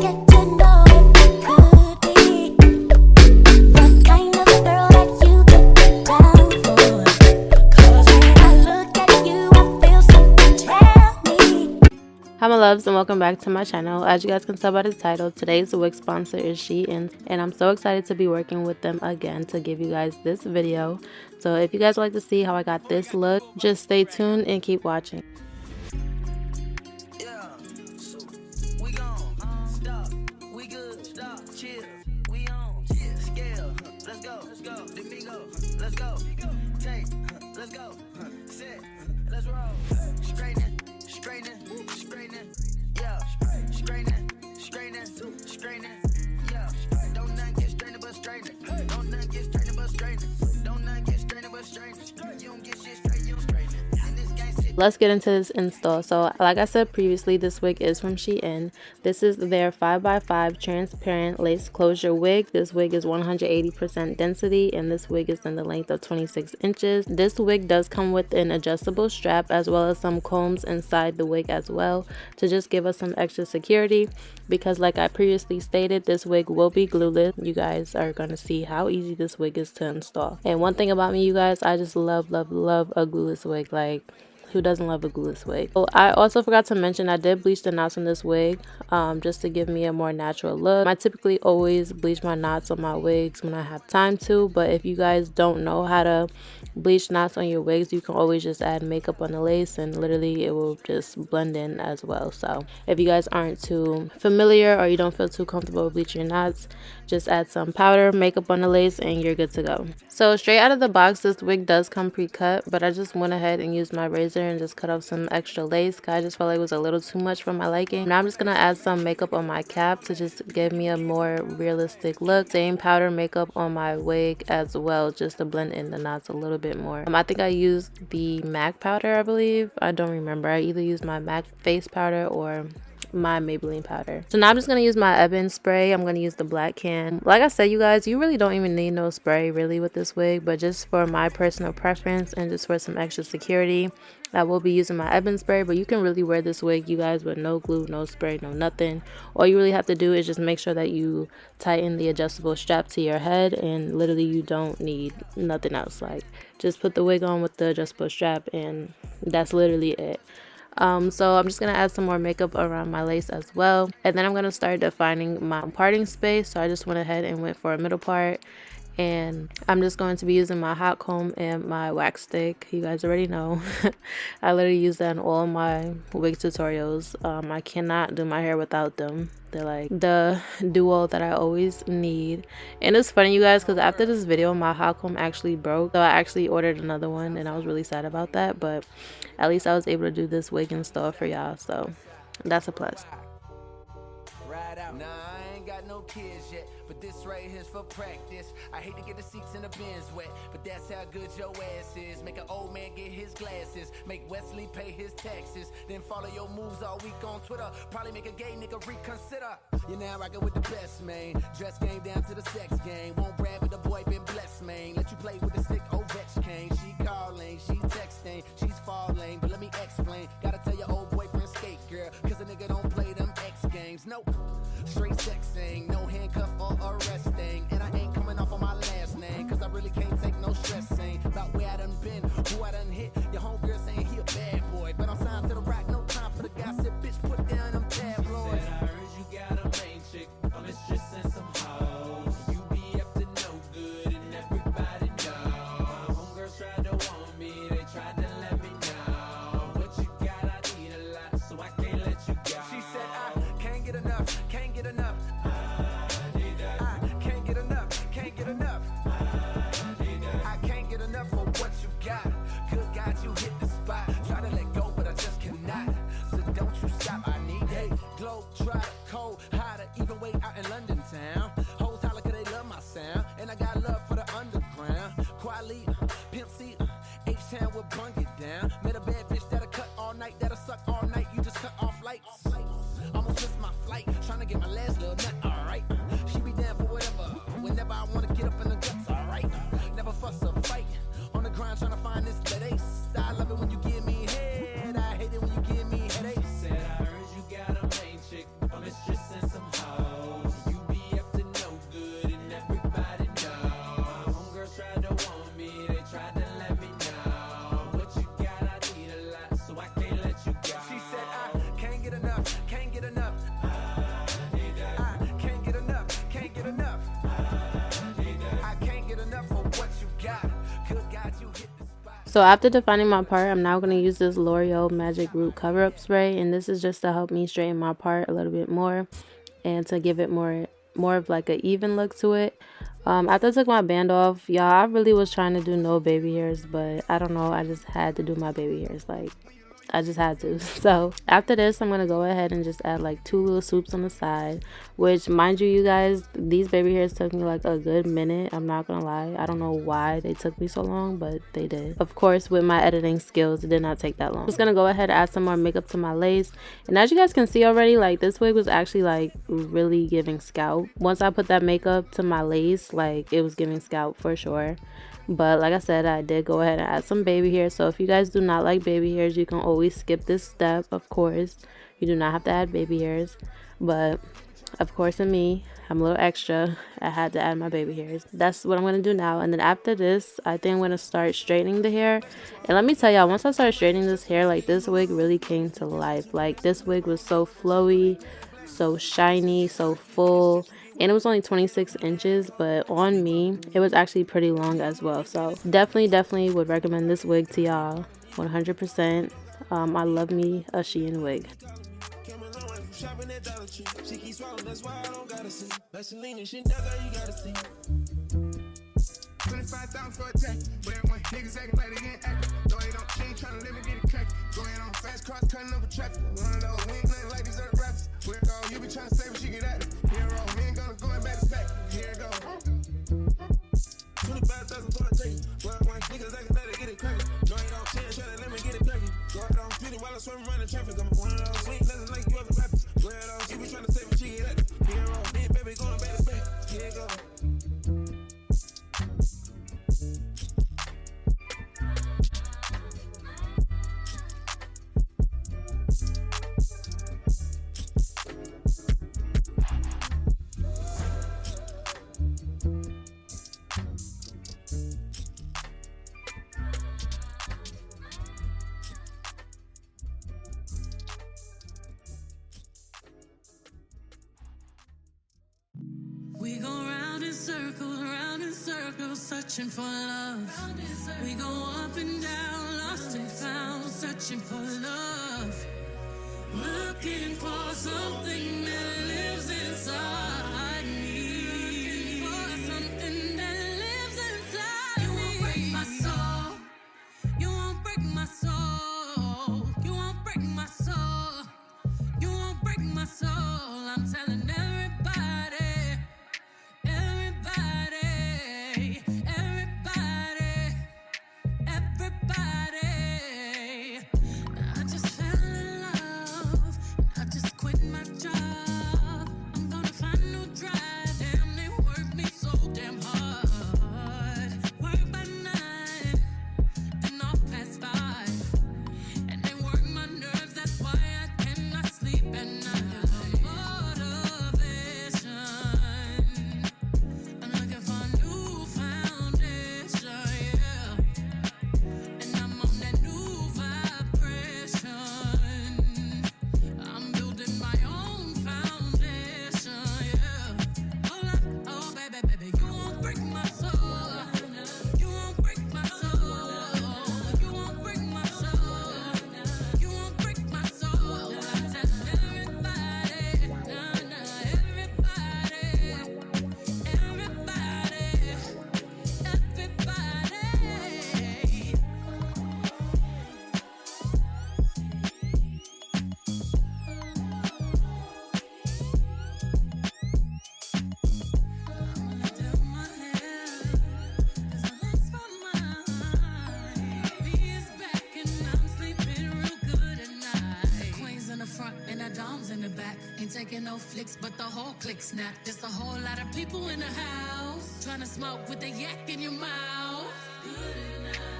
get to know if it could be the kind of girl that you could get down for. 'Cause when I look at you, I feel something tell me. Hi my loves, and welcome back to my channel. As you guys can tell by the title, today's wig sponsor is SHEIN, and I'm so excited to be working with them again to give you guys this video. So if you guys would like to see how I got this look, just stay tuned and keep watching. Let's get into this install. So like I said previously, this wig is from SHEIN. This is their 5x5 transparent lace closure wig. This wig is 180% density, and this wig is in the length of 26 inches. This wig does come with an adjustable strap as well as some combs inside the wig as well to just give us some extra security, because like I previously stated, this wig will be glueless. You guys are going to see how easy this wig is to install. And one thing about me, you guys, I just love a glueless wig. Like, who doesn't love a glueless wig? Oh, I also forgot to mention I did bleach the knots on this wig just to give me a more natural look. I typically always bleach my knots on my wigs when I have time to, but if you guys don't know how to bleach knots on your wigs, you can always just add makeup on the lace and literally it will just blend in as well. So if you guys aren't too familiar or you don't feel too comfortable with bleaching your knots, just add some powder, makeup on the lace, and you're good to go. So straight out of the box, this wig does come pre-cut, but I just went ahead and used my razor and just cut off some extra lace. I just felt like it was a little too much for my liking. Now I'm just gonna add some makeup on my cap to just give me a more realistic look. Same powder makeup on my wig as well, just to blend in the knots a little bit more. I think I used the MAC powder, I believe. I don't remember. I either used my MAC face powder or my Maybelline powder. So now I'm just going to use my Ebin spray. I'm going to use the black can. Like I said, you guys, you really don't even need no spray really with this wig, but just for my personal preference and just for some extra security, I will be using my Ebin spray. But you can really wear this wig, you guys, with no glue, no spray, no nothing. All you really have to do is just make sure that you tighten the adjustable strap to your head, and literally you don't need nothing else. Like, just put the wig on with the adjustable strap and that's literally it. So I'm just going to add some more makeup around my lace as well. And then I'm going to start defining my parting space. So I just went ahead and went for a middle part. And I'm just going to be using my hot comb and my wax stick. You guys already know. I literally use that in all my wig tutorials. I cannot do my hair without them. They're like the duo that I always need. And it's funny, you guys, because after this video my hot comb actually broke. So I actually ordered another one and I was really sad about that. But at least I was able to do this wig install for y'all. So that's a plus. Nah, I ain't got no kids yet, but this right here's for practice. I hate to get the seats in the bins wet, but that's how good your ass is. Make an old man get his glasses, make Wesley pay his taxes, then follow your moves all week on Twitter. Probably make a gay nigga reconsider. You're now rocking with the best, man. Dress game down to the sex game. Won't brag, but the boy been blessed, man. Let you play with the stick, Ovechkin. She calling, she texting, she's falling, but let me explain. Gotta tell your old boyfriend skate, girl, cause a nigga don't play them X games. Nope. Straight sexing, no handcuff or arresting. And I ain't coming off on my last name, cause I really can't take no stressing about where I done been, who I done hit. Your homegirl saying he a bad boy, but I'm signed to the rock, no time for the gossip. Bitch, put down them tabloids. Said I heard you got a main chick, a mistress and some hoes. You be up to no good and everybody know. My homegirls tried to want me, they tried to let me know. What you got, I need a lot, so I can't let you go. She said I can't get enough, can't get enough. I need that. I can't get enough, can't get enough. I need that. I can't get enough for what you got. Good God, you hit the spot. Try to let go, but I just cannot. So don't you stop, I need that. Globe, try to cold, hotter, even way out in London town. Hoes holler 'cause they love my sound. And I got love for the underground. Quality, Pimp C, H-Town will bung it down. Met a bad bitch that'll cut all night, that'll suck all night. You just cut off lights. Almost missed my flight, trying to get my last little nut, alright. She be down for whatever, whenever I wanna get up in the guts, alright. Never fuss or fight, on the grind trying to find this that ace. I love it when you give me head, I hate it when you give me headaches. Said I heard you got a main chick, a mistress and some hoes. So after defining my part, I'm now going to use this L'Oreal Magic Root Cover Up Spray, and this is just to help me straighten my part a little bit more and to give it more of like an even look to it. After I took my band off, y'all, I really was trying to do no baby hairs, but I don't know, I just had to do my baby hairs. Like, I just had to. So after this, I'm gonna go ahead and just add like 2 little swoops on the side, which, mind you guys, these baby hairs took me like a good minute. I'm not gonna lie, I don't know why they took me so long, but they did. Of course, with my editing skills, it did not take that long. Just gonna go ahead and add some more makeup to my lace, and as you guys can see already, like, this wig was actually like really giving scalp. Once I put that makeup to my lace, like, it was giving scalp for sure. But like I said, I did go ahead and add some baby hair. So if you guys do not like baby hairs, you can always skip this step. Of course, you do not have to add baby hairs, but of course, in me, I'm a little extra. I had to add my baby hairs. That's what I'm gonna do now. And then after this, I think I'm gonna start straightening the hair. And let me tell y'all, once I started straightening this hair, like, this wig really came to life. Like, this wig was so flowy, so shiny, so full, and it was only 26 inches, but on me it was actually pretty long as well. So definitely would recommend this wig to y'all 100%. I love me a Shein wig. Shopping at Dollar Tree. She keeps swallowing, that's why I don't gotta see. Vaseline and shit, nigga, you gotta see. 25,000 for a jack. But when niggas acting like they getting active. Though they don't, she ain't tryna let me get it cracked. Going on fast cars, cutting over traffic. One of those, we ain't nothing like these other rappers. We're go, you be tryna save her, she get at it. Hero, we ain't gonna go and back to back. Here it go. 25,000 for a jack. But when niggas acting like they get it cracked. Though they don't, she ain't tryna let me get it cracked. Going on speedy while I swim running traffic. I'm one of those, we ain't nothing like you other rappers. Where else you be trying to save a chicken at it? Hero, me and baby going back to back. Here it go. We go round in circles, searching for love. We go up and down, lost and found, searching for love. Looking for something that lives inside me. Looking for something that lives inside me. You won't break my soul. You won't break my soul. You won't break my soul. You won't break my soul. I'm telling everybody. Taking no flicks, but the whole click snap. There's a whole lot of people in the house trying to smoke with a yak in your mouth.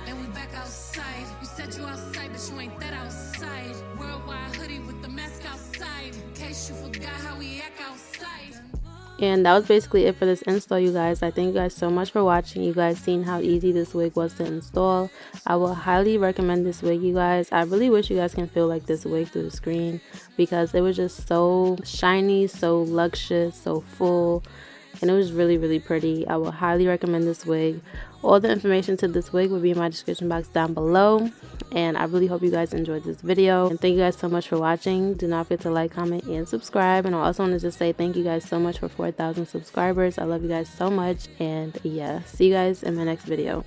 And we back outside. You said you outside, but you ain't that outside. Worldwide hoodie with the mask outside. In case you forgot how we act outside. And that was basically it for this install, you guys. I thank you guys so much for watching. You guys seen how easy this wig was to install. I will highly recommend this wig, you guys. I really wish you guys can feel like this wig through the screen, because it was just so shiny, so luxurious, so full, and it was really pretty. I will highly recommend this wig All the information to this wig will be in my description box down below. And I really hope you guys enjoyed this video. And thank you guys so much for watching. Do not forget to like, comment, and subscribe. And I also want to just say thank you guys so much for 4,000 subscribers. I love you guys so much. And yeah, see you guys in my next video.